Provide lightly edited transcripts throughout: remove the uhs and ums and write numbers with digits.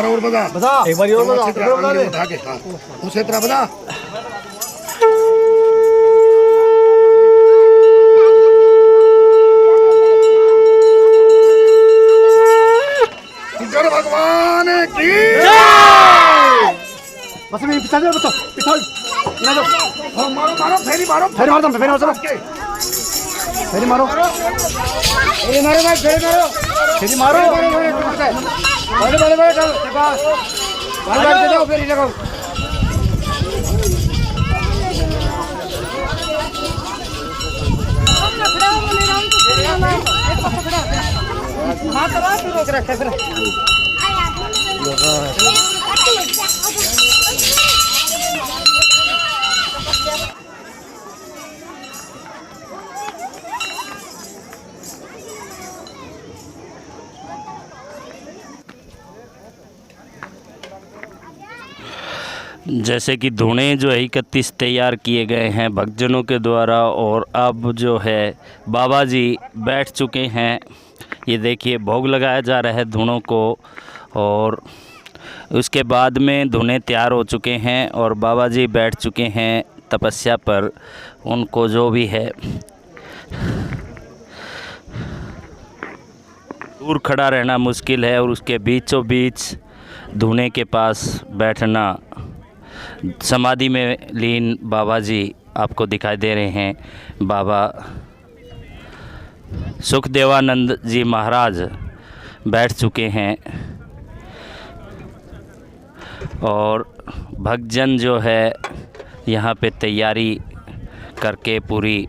बार और बजा बजा एक बार और बजा उठा के उसे तरह बजा। शंकर भगवान की बस मैं पिछा दे बता पिछा ना दो मारो मारो फेरी मारो फेरी मारो तुम फेरी मारो फेरी मारो फेरी मारो भाई फेरी मारो बड़े बड़े बड़े चल बाहर जाओ फेरी लगाओ। हाथ दबा फिर रोक रखे फिर जैसे कि धुने जो है 31 तैयार किए गए हैं भक्तजनों के द्वारा और अब जो है बाबा जी बैठ चुके हैं। ये देखिए भोग लगाया जा रहा है धुनों को और उसके बाद में धुने तैयार हो चुके हैं और बाबा जी बैठ चुके हैं तपस्या पर। उनको जो भी है दूर खड़ा रहना मुश्किल है और उसके बीचों बीच धुने के पास बैठना। समाधि में लीन बाबा जी आपको दिखाई दे रहे हैं। बाबा सुखदेवानंद जी महाराज बैठ चुके हैं और भक्तजन जो है यहाँ पे तैयारी करके पूरी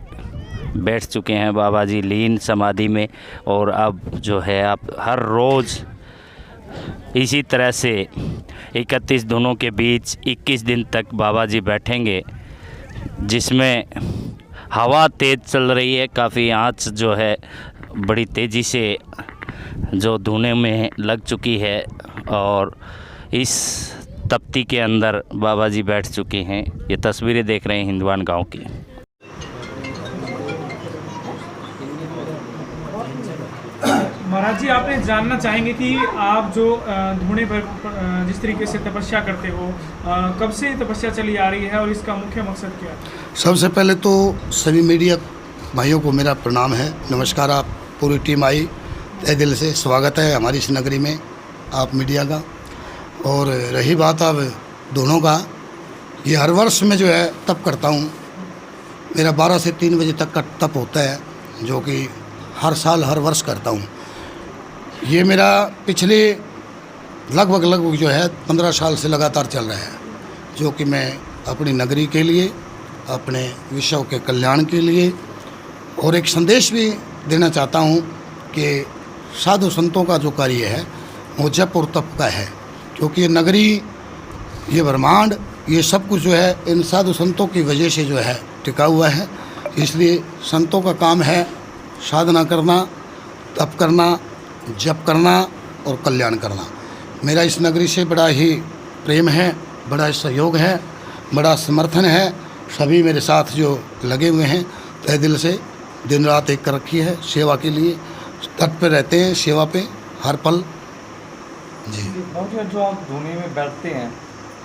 बैठ चुके हैं। बाबा जी लीन समाधि में और अब जो है आप हर रोज़ इसी तरह से 31 धुनों के बीच 21 दिन तक बाबा जी बैठेंगे, जिसमें हवा तेज़ चल रही है। काफ़ी आँच जो है बड़ी तेज़ी से जो धुने में लग चुकी है और इस तपती के अंदर बाबा जी बैठ चुके हैं। ये तस्वीरें देख रहे हैं हिंदवान गांव की। महाराज जी, आपने जानना चाहेंगे कि आप जो धुने पर जिस तरीके से तपस्या करते हो, कब से तपस्या चली आ रही है और इसका मुख्य मकसद क्या है? सबसे पहले तो सभी मीडिया भाइयों को मेरा प्रणाम है, नमस्कार। आप पूरी टीम आई, तहे दिल से स्वागत है हमारी इस नगरी में आप मीडिया का। और रही बात अब दोनों का, ये हर वर्ष में जो है तप करता हूँ। मेरा 12 से 3 बजे तक का तप होता है, जो कि हर साल हर वर्ष करता हूँ। ये मेरा पिछले लगभग जो है 15 साल से लगातार चल रहा है, जो कि मैं अपनी नगरी के लिए, अपने विश्व के कल्याण के लिए और एक संदेश भी देना चाहता हूँ कि साधु संतों का जो कार्य है वो जप और तप का है, क्योंकि ये नगरी, ये ब्रह्मांड, ये सब कुछ जो है इन साधु संतों की वजह से जो है टिका हुआ है। इसलिए संतों का काम है साधना करना, तप करना, जप करना और कल्याण करना। मेरा इस नगरी से बड़ा ही प्रेम है, बड़ा सहयोग है, बड़ा समर्थन है। सभी मेरे साथ जो लगे हुए हैं तहे दिल से दिन रात एक कर रखी है सेवा के लिए, तट पे रहते हैं सेवा पे हर पल। जी जो आप धुनी में बैठते हैं,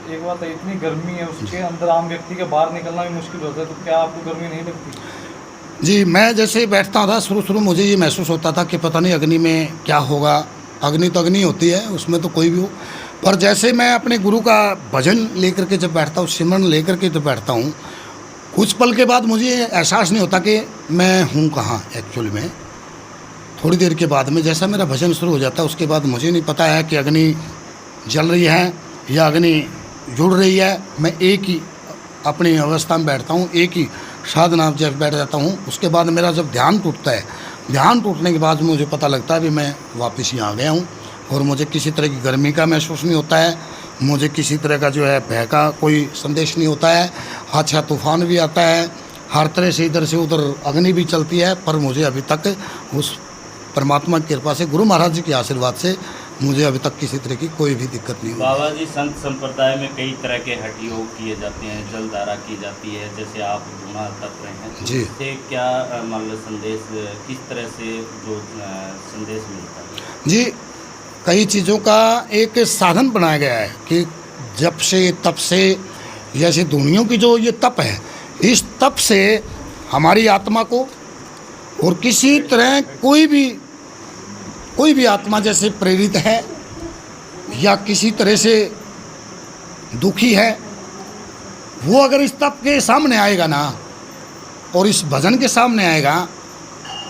एक बात है इतनी गर्मी है, उसके अंदर आम व्यक्ति के बाहर निकलना भी मुश्किल होता है, तो क्या आपको गर्मी नहीं लगती? जी, मैं जैसे बैठता था शुरू मुझे ये महसूस होता था कि पता नहीं अग्नि में क्या होगा। अग्नि तो अग्नि होती है, उसमें तो कोई भी हो, पर जैसे मैं अपने गुरु का भजन लेकर के जब बैठता हूँ, सिमरन लेकर के जब बैठता हूँ, कुछ पल के बाद मुझे एहसास नहीं होता कि मैं हूँ कहाँ एक्चुअली में। थोड़ी देर के बाद में जैसा मेरा भजन शुरू हो जाता है, उसके बाद मुझे नहीं पता है कि अग्नि जल रही है या अग्नि जुड़ रही है। मैं एक ही अपनी अवस्था में बैठता हूँ, एक ही साधना जब बैठ जाता हूँ। उसके बाद मेरा जब ध्यान टूटता है, ध्यान टूटने के बाद मुझे पता लगता है कि मैं वापस यहाँ आ गया हूँ और मुझे किसी तरह की गर्मी का महसूस नहीं होता है, मुझे किसी तरह का जो है भय का कोई संदेश नहीं होता है। अच्छा तूफान भी आता है, हर तरह से इधर से उधर अग्नि भी चलती है, पर मुझे अभी तक उस परमात्मा की कृपा से, गुरु महाराज जी के आशीर्वाद से मुझे अभी तक किसी तरह की कोई भी दिक्कत नहीं हुई। बाबा जी, संत संप्रदाय में कई तरह के हठ योग किए जाते हैं, जलधारा की जाती है, जैसे आप धुना तप रहे हैं, जी, इससे क्या मान लो संदेश, किस तरह से जो संदेश मिलता है? जी, कई चीज़ों का एक साधन बनाया गया है कि जब से तप से, जैसे दुनिया की जो ये तप है, इस तप से हमारी आत्मा को और किसी तरह कोई भी आत्मा जैसे प्रेरित है या किसी तरह से दुखी है, वो अगर इस तप के सामने आएगा ना और इस भजन के सामने आएगा,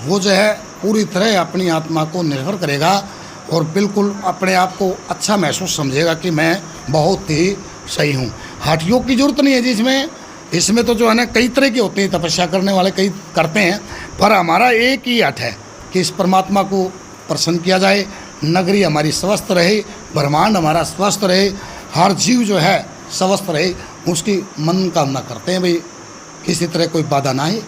वो जो है पूरी तरह अपनी आत्मा को निर्भर करेगा और बिल्कुल अपने आप को अच्छा महसूस समझेगा कि मैं बहुत ही सही हूँ। हठयोग की ज़रूरत नहीं है इसमें तो जो है ना कई तरह की होती है, तपस्या करने वाले कई करते हैं, पर हमारा एक ही हठ है कि इस परमात्मा को प्रसन्न किया जाए, नगरी हमारी स्वस्थ रहे, ब्रह्मांड हमारा स्वस्थ रहे, हर जीव जो है स्वस्थ रहे, उसकी मन कामना करते हैं भाई, किसी तरह कोई बाधा ना है।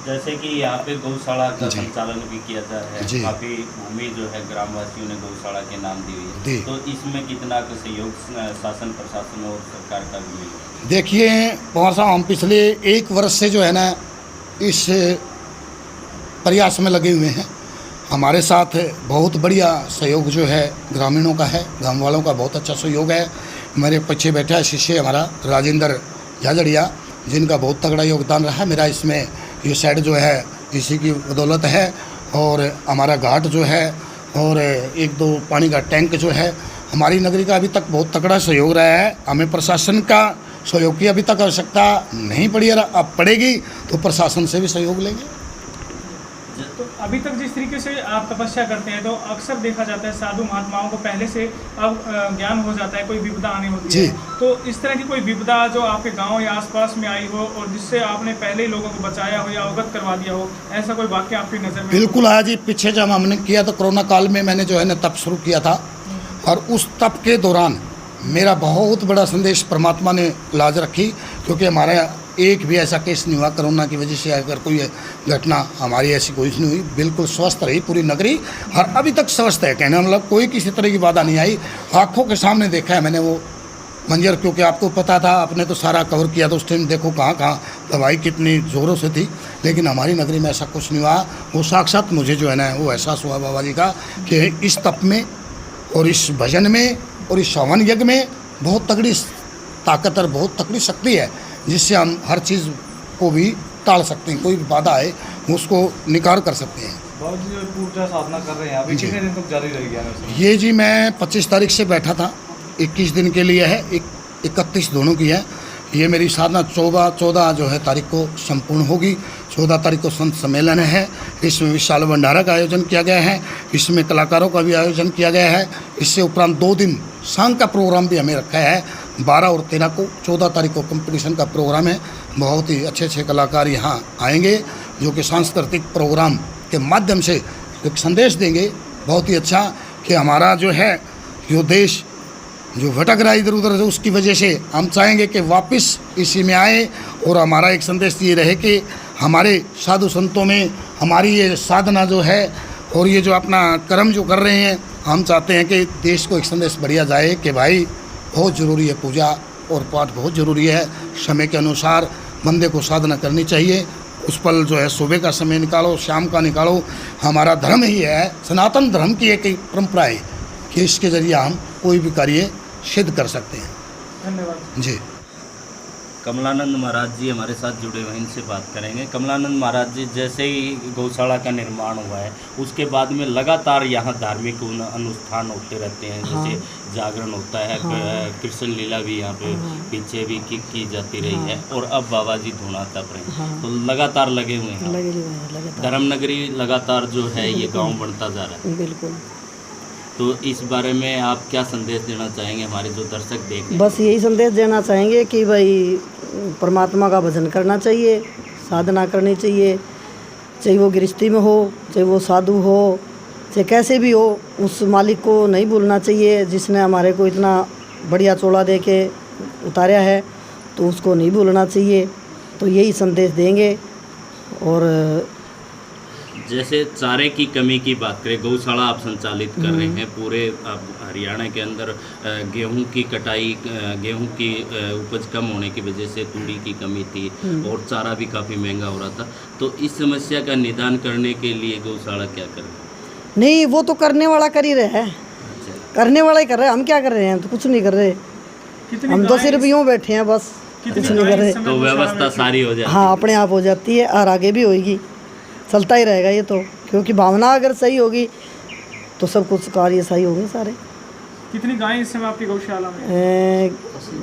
जैसे कि यहाँ पे गौशाला का जी। संचालन भी किया जा रहा जी। है, काफ़ी भूमि जो है ग्रामवासियों ने गौशाला के नाम दी हुई जी। है, तो इसमें कितना का सहयोग शासन प्रशासन और सरकार का भी मिलेगा? देखिए पवार साहब, हम पिछले 1 वर्ष से जो है ना इस प्रयास में लगे हुए हैं। हमारे साथ बहुत बढ़िया सहयोग जो है ग्रामीणों का है, गाँव वालों का बहुत अच्छा सहयोग है। मेरे पीछे बैठा है शिष्य हमारा राजेंद्र झाझड़िया, जिनका बहुत तगड़ा योगदान रहा है। मेरा इसमें ये साइड जो है इसी की बदौलत है, और हमारा घाट जो है और 1-2 पानी का टैंक जो है, हमारी नगरी का अभी तक बहुत तगड़ा सहयोग रहा है। हमें प्रशासन का सहयोग की अभी तक आवश्यकता नहीं पड़ी, अब पड़ेगी तो प्रशासन से भी सहयोग लेंगे। तो अभी तक जिस तरीके से आप तपस्या करते हैं, तो अक्सर देखा जाता है साधु महात्माओं को पहले से अब ज्ञान हो जाता है, कोई विपदा आनी होती जी। है, तो इस तरह की कोई विपदा जो आपके गांव या आसपास में आई हो और जिससे आपने पहले ही लोगों को बचाया हो या अवगत करवा दिया हो, ऐसा कोई वाक्य आपकी नज़र में? बिल्कुल आया जी। पीछे जब हमने किया तो कोरोना काल में मैंने जो है ना तप शुरू किया था, और उस तप के दौरान मेरा बहुत बड़ा संदेश परमात्मा ने लाज रखी, क्योंकि हमारा एक भी ऐसा केस नहीं हुआ कोरोना की वजह से। अगर कोई घटना हमारी ऐसी कोई नहीं हुई, बिल्कुल स्वस्थ रही पूरी नगरी, और अभी तक स्वस्थ है। कहने मतलब कोई किसी तरह की बाधा नहीं आई। आँखों के सामने देखा है मैंने वो मंजर, क्योंकि आपको पता था, आपने तो सारा कवर किया था उस टाइम, देखो कहाँ कहाँ दवाई कितनी ज़ोरों से थी, लेकिन हमारी नगरी में ऐसा कुछ नहीं हुआ। वो साक्षात मुझे जो है ना वो एहसास हुआ बाबा जी का कि इस तप में और इस भजन में और इस श्रवण यज्ञ में बहुत तगड़ी ताकत और बहुत तगड़ी शक्ति है, जिससे हम हर चीज़ को भी टाल सकते हैं। कोई भी बाधा है उसको निकार कर सकते हैं। बाबा जी जो पूजा साधना कर रहे हैं अभी, कितने दिन तक जारी रहेगी? ये जी मैं 25 तारीख से बैठा था, 21 दिन के लिए है, 31 दोनों की है। ये मेरी साधना 14 जो है तारीख को संपूर्ण होगी। 14 तारीख को संत सम्मेलन है, इसमें विशाल भंडारा का आयोजन किया गया है, इसमें कलाकारों का भी आयोजन किया गया है। इससे उपरांत 2 दिन सांग का प्रोग्राम भी हमें रखा है, 12 और 13 को। 14 तारीख को कंपटीशन का प्रोग्राम है, बहुत ही अच्छे कलाकार यहाँ आएंगे, जो कि सांस्कृतिक प्रोग्राम के माध्यम से एक संदेश देंगे बहुत ही अच्छा, कि हमारा जो है जो देश जो भटक रहा है इधर उधर, उसकी वजह से हम चाहेंगे कि वापस इसी में आए, और हमारा एक संदेश ये रहे कि हमारे साधु संतों में हमारी ये साधना जो है और ये जो अपना कर्म जो कर रहे हैं, हम चाहते हैं कि देश को एक संदेश बढ़िया जाए कि भाई बहुत ज़रूरी है, पूजा और पाठ बहुत ज़रूरी है। समय के अनुसार बंदे को साधना करनी चाहिए। उस पल जो है सुबह का समय निकालो, शाम का निकालो। हमारा धर्म ही है, सनातन धर्म की एक परंपरा है कि इसके ज़रिए हम कोई भी कार्य सिद्ध कर सकते हैं। धन्यवाद जी। कमलानंद महाराज जी हमारे साथ जुड़े हुए, इनसे बात करेंगे। कमलानंद महाराज जी, जैसे ही गौशाला का निर्माण हुआ है उसके बाद में लगातार यहाँ धार्मिक अनुष्ठान होते रहते हैं, जैसे जागरण होता है, कृष्ण लीला भी यहाँ पे पीछे भी की जाती रही है, और अब बाबा जी धूना तप रहे हैं, तो लगातार लगे हुए हैं। धर्मनगरी लगातार जो है ये गाँव बढ़ता जा रहा है। बिल्कुल। तो इस बारे में आप क्या संदेश देना चाहेंगे हमारे जो दर्शक देख रहे हैं? बस यही संदेश देना चाहेंगे कि भाई परमात्मा का भजन करना चाहिए, साधना करनी चाहिए, चाहे वो गृहस्थी में हो, चाहे वो साधु हो, चाहे कैसे भी हो, उस मालिक को नहीं भूलना चाहिए जिसने हमारे को इतना बढ़िया चोला दे के उतारा है, तो उसको नहीं भूलना चाहिए। तो यही संदेश देंगे। और जैसे चारे की कमी की बात करें, गौशाला आप संचालित कर रहे हैं पूरे हरियाणा के अंदर, गेहूं की कटाई, गेहूं की उपज कम होने की वजह से तूड़ी की कमी थी और चारा भी काफ़ी महंगा हो रहा था, तो इस समस्या का निदान करने के लिए गौशाला क्या करें? नहीं, वो तो करने वाला कर ही रहा है, करने वाला ही कर रहे हैं, हम क्या कर रहे हैं? हम तो कुछ नहीं कर रहे, कितनी हम तो गायें सिर्फ यूँ बैठे हैं बस, कितनी कुछ नहीं गायें कर रहे। इस समय तो गौशाला व्यवस्था में? सारी हो जाए। हाँ, अपने आप हो जाती है और आगे भी होएगी, चलता ही रहेगा ये तो, क्योंकि भावना अगर सही होगी तो सब कुछ कार्य सही होंगे सारे। कितनी गायें इस समय आपकी गौशाला में?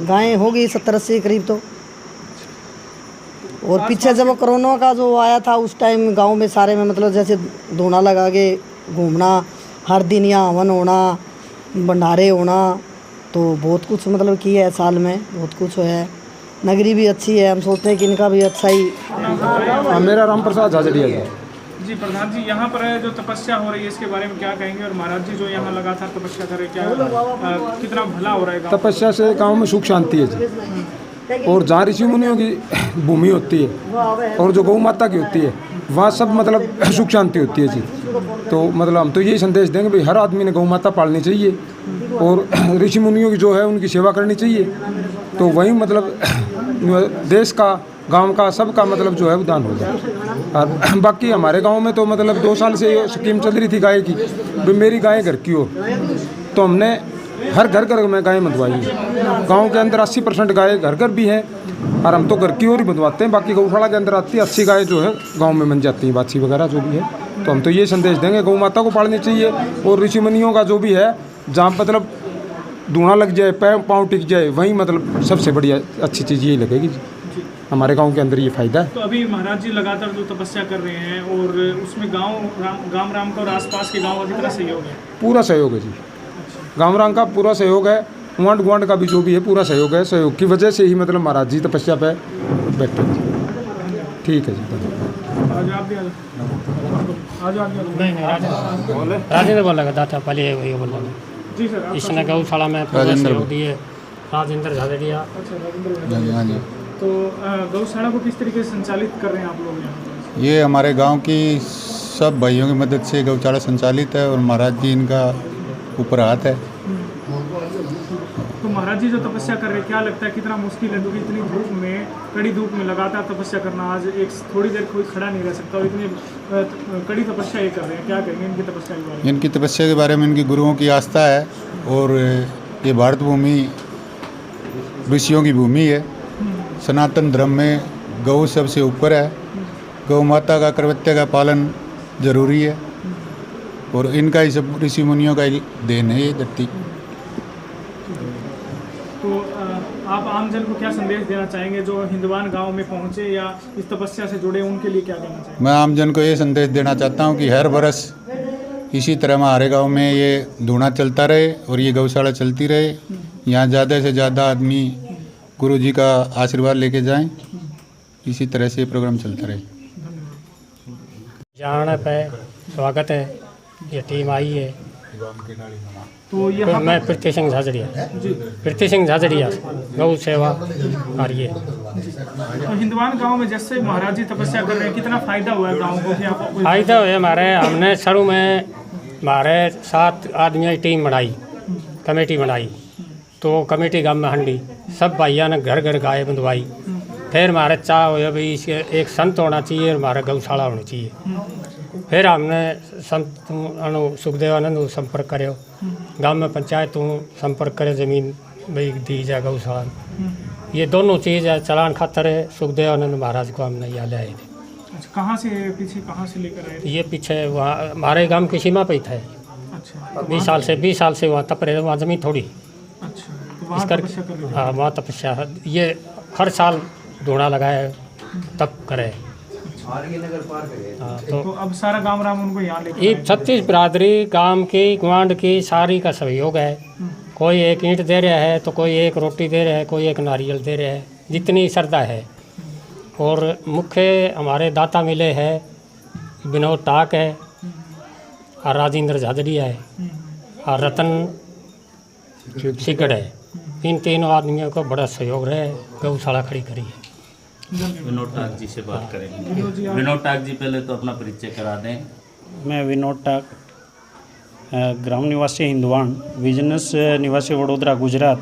गायें होगी 70-80 करीब तो। और पीछे जब कोरोना का जो आया था उस टाइम गांव में सारे में मतलब जैसे धूना लगा के घूमना, हर दिन यहाँ हवन होना, भंडारे होना, तो बहुत कुछ मतलब किया है साल में, बहुत कुछ है। नगरी भी अच्छी है, हम सोचते हैं कि इनका भी अच्छा ही। मेरा राम प्रसाद झाझड़िया जी। जी प्रधान जी, यहाँ पर जो तपस्या हो रही है इसके बारे में क्या कहेंगे? और महाराज जी जो यहाँ लगातार तपस्या कर रहे हैं, क्या कितना भला हो रहा है गाँव? तपस्या से गांव में सुख शांति है जी, और जहाँ ऋषि मुनियों की भूमि होती है और जो गौ माता की होती है वहाँ सब मतलब सुख शांति होती है जी। तो मतलब हम तो यही संदेश देंगे भाई हर आदमी ने गौ माता पालनी चाहिए और ऋषि मुनियों की जो है उनकी सेवा करनी चाहिए, तो वही मतलब देश का, गांव का, सबका मतलब जो है उदान हो जाए। और बाकी हमारे गांव में तो मतलब 2 साल से ये स्कीम चल रही थी गाय की, भाई मेरी गाय घर की हो, तो हमने हर घर में गाय बंधवाई है। गांव के अंदर 80% गाय घर भी है और हम तो घर की ओर ही बंधवाते हैं, बाकी गौशाला के अंदर आती है 80 गाय जो है गांव में बन जाती है, बाछी वगैरह जो भी है। तो हम तो ये संदेश देंगे गौ माता को पालनी चाहिए और ऋषि मुनियों का जो भी है जहाँ मतलब धुआं लग जाए, पाँव टिक जाए, वहीं मतलब सबसे बढ़िया अच्छी चीज़ यही लगेगी हमारे गांव के अंदर, ये फ़ायदा है। तो अभी महाराज जी लगातार जो तपस्या कर रहे हैं और उसमें गांव राम का और आसपास के गाँव का कितना सहयोग है? पूरा सहयोग है जी, गाँव राम का पूरा सहयोग है, वांड गुआंड का भी जो भी है पूरा सहयोग है। सहयोग की वजह से ही मतलब महाराज जी तपस्या पे बैठे। ठीक है जी, राजेंद्र बोल रहा था पहले, वही बोल रहा जी सर। इसने गौशाला में पूरा सहयोग दिए, राजेंद्र झाझड़िया। तो गौशाला को किस तरीके से संचालित कर रहे हैं आप लोग यहाँ? ये हमारे गांव की सब भाइयों की मदद से गौशाला संचालित है और महाराज जी इनका ऊपर हाथ है। तो महाराज जी जो तपस्या कर रहे हैं, क्या लगता है कितना मुश्किल है? क्योंकि इतनी धूप में, कड़ी धूप में लगातार तपस्या करना, आज एक थोड़ी देर कोई खड़ा नहीं रह सकता और इतनी कड़ी तपस्या ये कर रहे हैं, क्या कहेंगे इनकी तपस्या के बारे में? इनकी तपस्या के बारे में इनकी गुरुओं की आस्था है और ये भारत भूमि ऋषियों की भूमि है। सनातन धर्म में गौ सबसे ऊपर है, गौ माता का कर्तव्य का पालन जरूरी है और इनका ही सब ऋषि मुनियों का ही देन है ये धरती। तो आप आमजन को क्या संदेश देना चाहेंगे जो हिंदवान गांव में पहुंचे या इस तपस्या से जुड़े, उनके लिए क्या कहना चाहेंगे? मैं आमजन को ये संदेश देना चाहता हूँ कि हर बरस इसी तरह हमारे गांव में ये धूना चलता रहे और ये गौशाला चलती रहे। यहाँ ज़्यादा से ज़्यादा आदमी गुरु जी का आशीर्वाद लेके जाएं, इसी तरह से प्रोग्राम चलता रहे। जाने पे स्वागत है, ये टीम आई है। तो ये मैं पृथ्वी सिंह झाझड़िया गौ सेवा कार्य। तो हिंदवान गांव में जैसे महाराज जी तपस्या कर रहे हैं, कितना फायदा हुआ है गांव को? क्या फायदा हुआ हमारे? हमने शुरू में हमारे 7 आदमियों की टीम बनाई, कमेटी बनाई, तो कमेटी गांव में हंडी, सब भाइयों ने घर गाय बंधवाई। फिर हमारे चाह हुआ भाई इसके एक संत होना चाहिए और हमारा गौशाला होनी चाहिए। फिर हमने संत सुखदेवानंद संपर्क करो, गांव में पंचायत संपर्क करे, ज़मीन भाई दी जाए गौशाला। ये दोनों चीज़ है चलान खातर है। सुखदेवानंद महाराज को हमने यहाँ ले आए थे। अच्छा, कहाँ से लेकर आए थे? ये पीछे वहाँ हमारे गांव की सीमा पे ही था। अच्छा, 20 साल से वहाँ तप रहे, वहाँ ज़मीन थोड़ी। अच्छा, तो वहाँ तपस्या कर रहे हैं? हाँ, वहाँ तपस्या, ये हर साल धूना लगाए तप करे। हाँ, तो अब सारा गांव राम उनको यहाँ लेके ये 36 बिरादरी गांव की गुआंढ की सारी का सहयोग है। कोई एक ईंट दे रहा है तो कोई एक रोटी दे रहा है, कोई एक नारियल दे रहा है, जितनी श्रद्धा है। और मुख्य हमारे दाता मिले हैं, विनोद टाक है और राजेंद्र झाझड़िया है और रतन सिगड़ है। इन तीनों आदमियों को बड़ा सहयोग रहे, गौशाला खड़ी करी है। विनोद टाक जी से बात करेंगे। विनोद टाक जी पहले तो अपना परिचय करा दें। मैं विनोद टाक, ग्राम निवासी हिंदवान, बिजनेस निवासी वडोदरा गुजरात।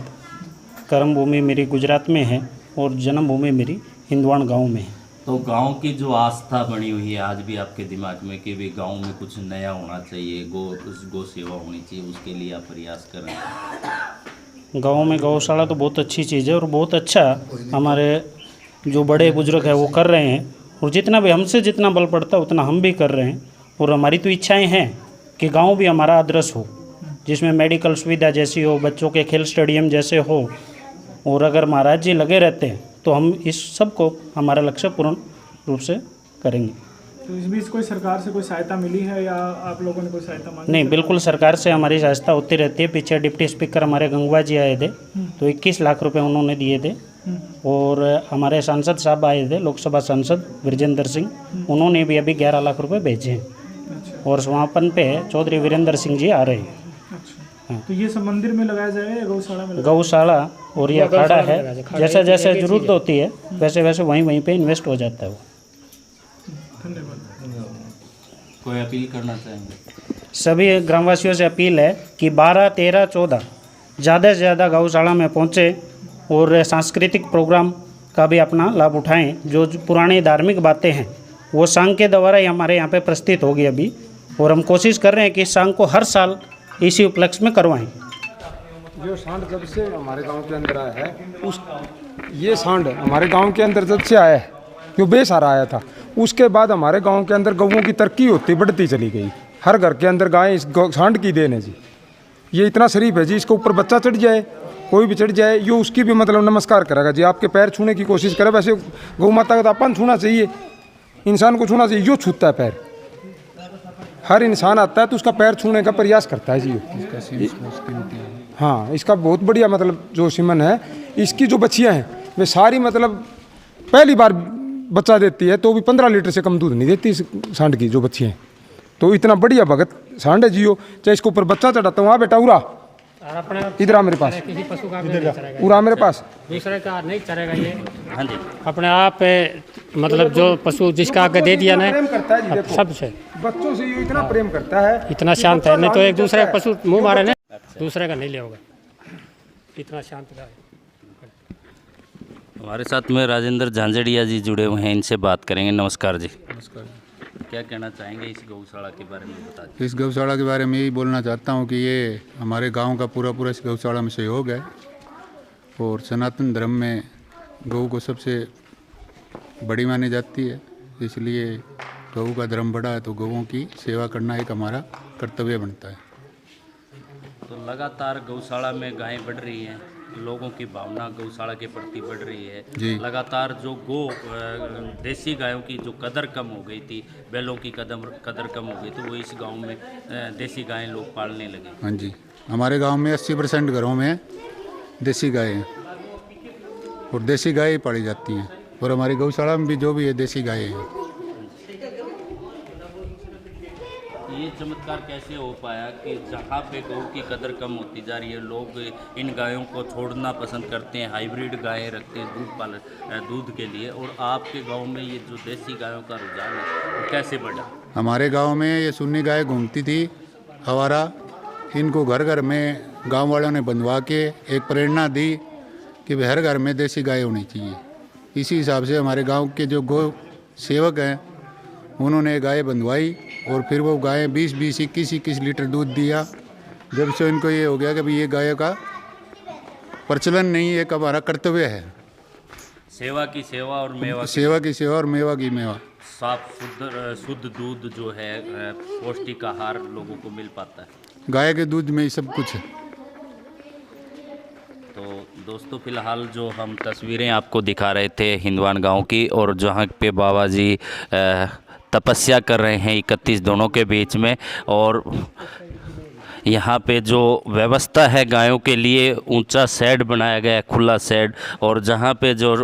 कर्म भूमि मेरी गुजरात में है और जन्म भूमि मेरी हिंदवान गांव में है। तो गांव की जो आस्था बनी हुई है आज भी आपके दिमाग में कि भी गांव में कुछ नया होना चाहिए, गौ सेवा होनी चाहिए, उसके लिए आप प्रयास कर रहे हैं। गांव में गौशाला तो बहुत अच्छी चीज़ है और बहुत अच्छा हमारे जो बड़े बुजुर्ग हैं वो कर रहे हैं, और जितना भी हमसे जितना बल पड़ता है उतना हम भी कर रहे हैं। और हमारी तो इच्छाएं हैं कि गांव भी हमारा आदर्श हो, जिसमें मेडिकल सुविधा जैसी हो, बच्चों के खेल स्टेडियम जैसे हो, और अगर महाराज जी लगे रहते हैं तो हम इस सब को हमारा लक्ष्य पूर्ण रूप से करेंगे। तो इस बीच कोई सरकार से कोई सहायता मिली है या आप लोगों ने कोई सहायता मांगी? नहीं, बिल्कुल सरकार से हमारी सहायता होती रहती है। पीछे डिप्टी स्पीकर हमारे गंगवा जी आए थे तो 21 लाख रुपए उन्होंने दिए थे, और हमारे सांसद साहब आए थे, लोकसभा सांसद विजेंद्र सिंह, उन्होंने भी अभी 11 लाख रुपए भेजे हैं, और समापन पे चौधरी वीरेंद्र सिंह जी आ रहे हैं। तो ये सब मंदिर में लगाया जाएगा या गौशाला में? गौशाला और ये अखाड़ा है, जैसे जैसे जरूरत होती है वैसे वैसे वहीं पे इन्वेस्ट हो जाता है वो। कोई अपील करना चाहेंगे? सभी ग्रामवासियों से अपील है कि 12, 13, 14 ज़्यादा से ज़्यादा गौशाला में पहुँचे और सांस्कृतिक प्रोग्राम का भी अपना लाभ उठाएं। जो पुरानी धार्मिक बातें हैं वो सांग के द्वारा ही हमारे यहाँ पे प्रस्तुत होगी अभी, और हम कोशिश कर रहे हैं कि सांग को हर साल इसी उपलक्ष्य में करवाएं। जो सांड जब से हमारे गांव के अंदर आया है, ये सांड हमारे गांव के अंदर जब से आया है, जो बेसहारा आया था, उसके बाद हमारे गांव के अंदर गौओं की तरक्की होती बढ़ती चली गई। हर घर के अंदर गाय इस सांड की देन है जी। ये इतना शरीफ है जी, इसके ऊपर बच्चा चढ़ जाए, कोई भी चढ़ जाए, ये उसकी भी मतलब नमस्कार करेगा जी, आपके पैर छूने की कोशिश करे। वैसे गौ माता का तो अपन छूना चाहिए, इंसान को छूना चाहिए, जो छूता है पैर, हर इंसान आता है तो उसका पैर छूने का प्रयास करता है जी। हाँ, इसका बहुत बढ़िया मतलब जो सीमन है, इसकी जो बच्चियाँ हैं वे सारी मतलब पहली बार बच्चा देती है तो भी 15 लीटर से कम दूध नहीं देती इस सांड की जो बच्चियाँ हैं। तो इतना बढ़िया भगत सांड है जियो। चाहे इसके ऊपर बच्चा चढ़ाता हूँ, बेटा उरा इधर आ मेरे पास, उरा मेरे पास, दूसरे का नहीं चलेगा ये। हाँ जी, अपने आप मतलब जो पशु जिसका आगे दे दिया ना, प्रेम करता है जी। देखो सबसे बच्चों से ये इतना प्रेम करता है, इतना शांत है, नहीं तो एक दूसरे पशु मुंह मारे ना, दूसरे का नहीं ले होगा, इतना शांत है। हमारे साथ में राजेंद्र झांझड़िया जी जुड़े हुए हैं, इनसे बात करेंगे। नमस्कार जी। नमस्कार। क्या कहना चाहेंगे इस गौशाला के बारे में बता दीजिए। इस गौशाला के बारे में यही बोलना चाहता हूँ कि ये हमारे गांव का पूरा इस गौशाला में सहयोग है, और सनातन धर्म में गौ को सबसे बड़ी मानी जाती है, इसलिए गौ का धर्म बड़ा है तो गौओं की सेवा करना एक हमारा कर्तव्य बनता है। तो लगातार गौशाला में गायें बढ़ रही हैं, लोगों की भावना गौशाला के प्रति बढ़ रही है जी। लगातार जो देसी गायों की जो कदर कम हो गई थी, बैलों की कदर कम हो गई, तो वो इस गांव में देसी गायें लोग पालने लगे। हाँ जी, हमारे गांव में 80% घरों में देसी गाय हैं, और देसी गाय ही पाली जाती हैं, और हमारी गौशाला में भी जो भी है देसी गाय हैं। ये चमत्कार कैसे हो पाया कि जहाँ पे गौ की कदर कम होती जा रही है, लोग इन गायों को छोड़ना पसंद करते हैं, हाइब्रिड गायें रखते हैं दूध के लिए, और आपके गांव में ये जो देसी गायों का रुझान है वो कैसे बढ़ा? हमारे गांव में ये सुन्नी गाय घूमती थी आवारा, इनको घर घर में गांव वालों ने बंधवा के एक प्रेरणा दी कि हर घर में देसी गाय होनी चाहिए। इसी हिसाब से हमारे गांव के जो गौ सेवक हैं उन्होंने गाय बंधवाई, और फिर वो गाय 20-20, 21-21 लीटर दूध दिया। जब से इनको ये हो गया कि भाई ये गायों का प्रचलन नहीं, एक हमारा कर्तव्य है। सेवा की सेवा और मेवा सेवा की सेवा और मेवा की मेवा। साफ शुद्ध दूध जो है, पौष्टिक आहार लोगों को मिल पाता है। गाय के दूध में ही सब कुछ है। तो दोस्तों, फिलहाल जो हम तस्वीरें आपको दिखा रहे थे हिंदवान गांव की, और जहां पे बाबा जी तपस्या कर रहे हैं 31 दोनों के बीच में, और यहाँ पे जो व्यवस्था है गायों के लिए, ऊंचा शेड बनाया गया है, खुला शेड, और जहाँ पे जो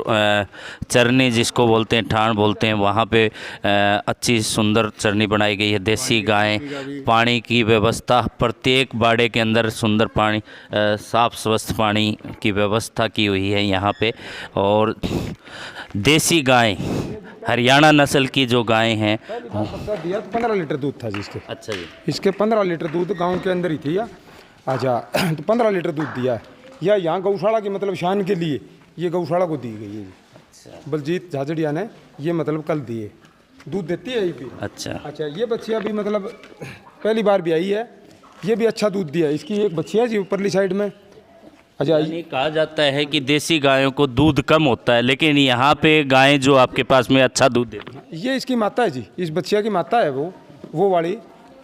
चरनी जिसको बोलते हैं, ठाण बोलते हैं, वहाँ पे अच्छी सुंदर चरनी बनाई गई है। देसी गायें, पानी की व्यवस्था, प्रत्येक बाड़े के अंदर सुंदर पानी, साफ स्वस्थ पानी की व्यवस्था की हुई है यहाँ पे। और देसी गायें, हरियाणा नस्ल की जो गायें हैं, दिया तो 15 लीटर दूध था जी इसके। अच्छा जी, इसके 15 लीटर दूध गांव के अंदर ही थी या अच्छा तो 15 लीटर दूध दिया है। या यहाँ गौशाला की मतलब शान के लिए ये गौशाला को दी गई है जी। बलजीत झाझड़िया ने ये मतलब कल दिए, दूध देती है ये भी। अच्छा, ये बच्चियाँ भी मतलब पहली बार भी आई है, ये भी अच्छा दूध दिया है। इसकी एक बच्ची है जी ऊपरली साइड में। अच्छा, यानी कहा जाता है कि देसी गायों को दूध कम होता है, लेकिन यहाँ पे गायें जो आपके पास में अच्छा दूध देती हैं। ये इसकी माता है जी, इस बच्चिया की माता है वो वाली।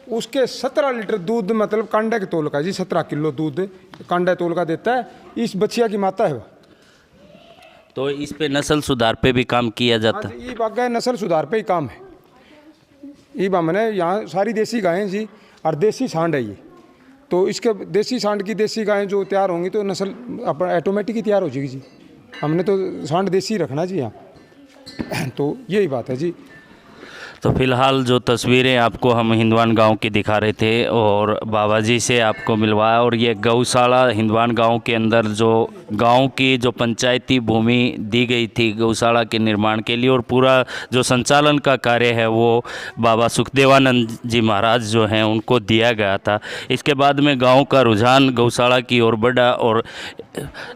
उसके 17 लीटर दूध मतलब कांडे के तोल का जी, 17 किलो दूध कांडे तोल का देता है। इस बच्चिया की माता है वो। तो इस पे नस्ल सुधार पे भी काम किया जाता है। ये बागा नस्ल सुधार पे ही काम है। ये हमने यहाँ सारी देसी गायें जी, और देसी सांड है ये। तो इसके देसी सांड की देसी गायें जो तैयार होंगी तो नस्ल अपना ऑटोमेटिक ही तैयार हो जाएगी जी। हमने तो सांड देसी रखना जी यहाँ। तो यही बात है जी। तो फिलहाल जो तस्वीरें आपको हम हिंदवान गांव की दिखा रहे थे और बाबा जी से आपको मिलवाया, और ये गौशाला हिंदवान गांव के अंदर जो गांव की जो पंचायती भूमि दी गई थी गौशाला के निर्माण के लिए, और पूरा जो संचालन का कार्य है वो बाबा सुखदेवानंद जी महाराज जो हैं उनको दिया गया था। इसके बाद में गांव का रुझान गौशाला की ओर बढ़ा, और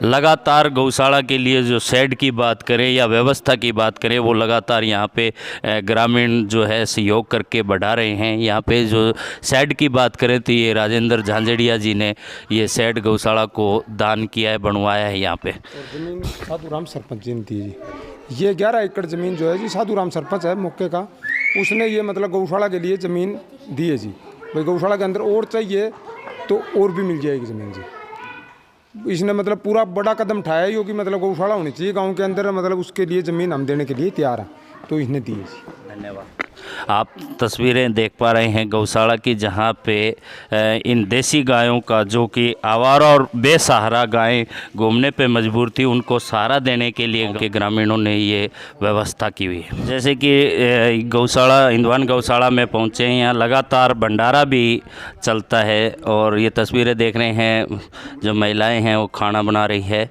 लगातार गौशाला के लिए जो शेड की बात करें या व्यवस्था की बात करें, वो लगातार यहाँ पे ग्रामीण जो है सहयोग करके बढ़ा रहे हैं। यहाँ पे जो शेड की बात करें तो ये राजेंद्र झांझड़िया जी ने ये शेड गौशाला को दान किया है, बनवाया है यहाँ पे। और ज़मीन साधुराम सरपंच जी ने दी जी। ये 11 एकड़ ज़मीन जो है जी, साधुराम सरपंच है मौके का, उसने ये मतलब गौशाला के लिए ज़मीन दी है जी। भाई गौशाला के अंदर और चाहिए तो और भी मिल जाएगी ज़मीन जी। इसने मतलब पूरा बड़ा कदम उठाया है, क्योंकि मतलब गौशाला होनी चाहिए गाँव के अंदर, मतलब उसके लिए ज़मीन हम देने के लिए तैयार हैं, तो इसने दी है जी। धन्यवाद। आप तस्वीरें देख पा रहे हैं गौशाला की, जहाँ पे इन देसी गायों का जो कि आवारा और बेसहारा गायें घूमने पे मजबूर थी, उनको सहारा देने के लिए के ग्रामीणों ने ये व्यवस्था की हुई है। जैसे कि गौशाला हिंदवान गौशाला में पहुँचे हैं, यहाँ लगातार भंडारा भी चलता है, और ये तस्वीरें देख रहे हैं जो महिलाएँ हैं वो खाना बना रही है,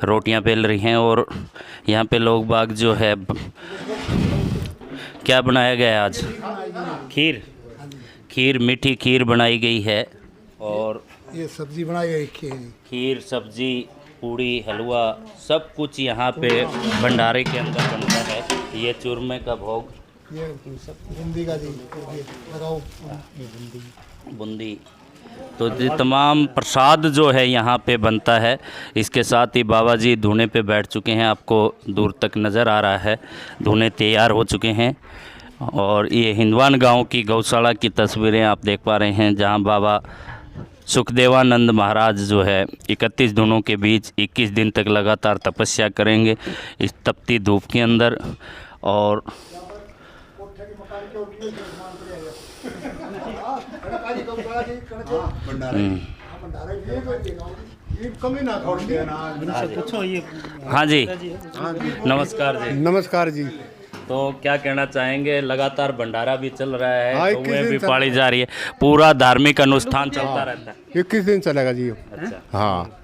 रोटियाँ बेल रही हैं, और यहाँ पे लोग बाग जो है क्या बनाया गया है आज? खीर मीठी खीर बनाई गई है, और ये सब्जी बनाई गई, खीर सब्जी पूड़ी हलवा सब कुछ यहाँ पे भंडारे के अंदर बनता है। ये चूरमे का भोग, ये बूंदी का जी, लगाओ बूंदी, तो ये तमाम प्रसाद जो है यहाँ पे बनता है। इसके साथ ही बाबा जी धुने पे बैठ चुके हैं, आपको दूर तक नज़र आ रहा है, धुने तैयार हो चुके हैं। और ये हिंदवान गांव की गौशाला की तस्वीरें आप देख पा रहे हैं, जहाँ बाबा सुखदेवानंद महाराज जो है 31 धुनों के बीच 21 दिन तक लगातार तपस्या करेंगे इस तपती धूप के अंदर। और हाँ जी, नमस्कार जी। नमस्कार जी। तो क्या कहना चाहेंगे, लगातार भंडारा भी चल रहा है, गौएं भी पाली जा रही है, पूरा धार्मिक अनुष्ठान चलता रहता है। 21 दिन चलेगा जी। अच्छा, हाँ,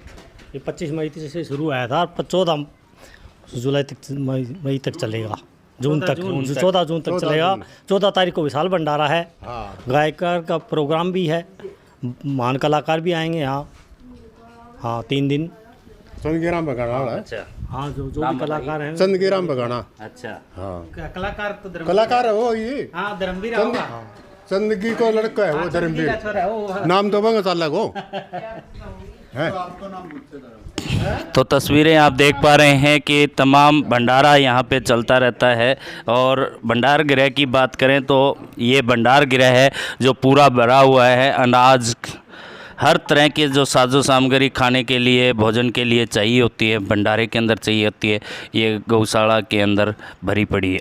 ये 25 मई से शुरू आया था, 14 जुलाई तक मई तक चलेगा, जून तक 14 जून तक चलेगा। 14 तारीख को विशाल भंडारा है, गायकर का प्रोग्राम भी है, महान कलाकार भी आएंगे यहाँ। हाँ, 3 दिन। चंदगीराम बगाना है। अच्छा, हाँ, जो भी कलाकार हैं। चंदगीराम बगाना। अच्छा, हाँ, कलाकार तो कलाकार है वो ये। हाँ, धर्मवीर होगा। चंदगी को लड़का है वो, धर्मवीर नाम तो बंग अलग हो है। तो तस्वीरें आप देख पा रहे हैं कि तमाम भंडारा यहाँ पे चलता रहता है। और भंडार गृह की बात करें तो ये भंडार गृह है जो पूरा भरा हुआ है, अनाज हर तरह के जो साजो सामग्री खाने के लिए भोजन के लिए चाहिए होती है, भंडारे के अंदर चाहिए होती है, ये गौशाला के अंदर भरी पड़ी है।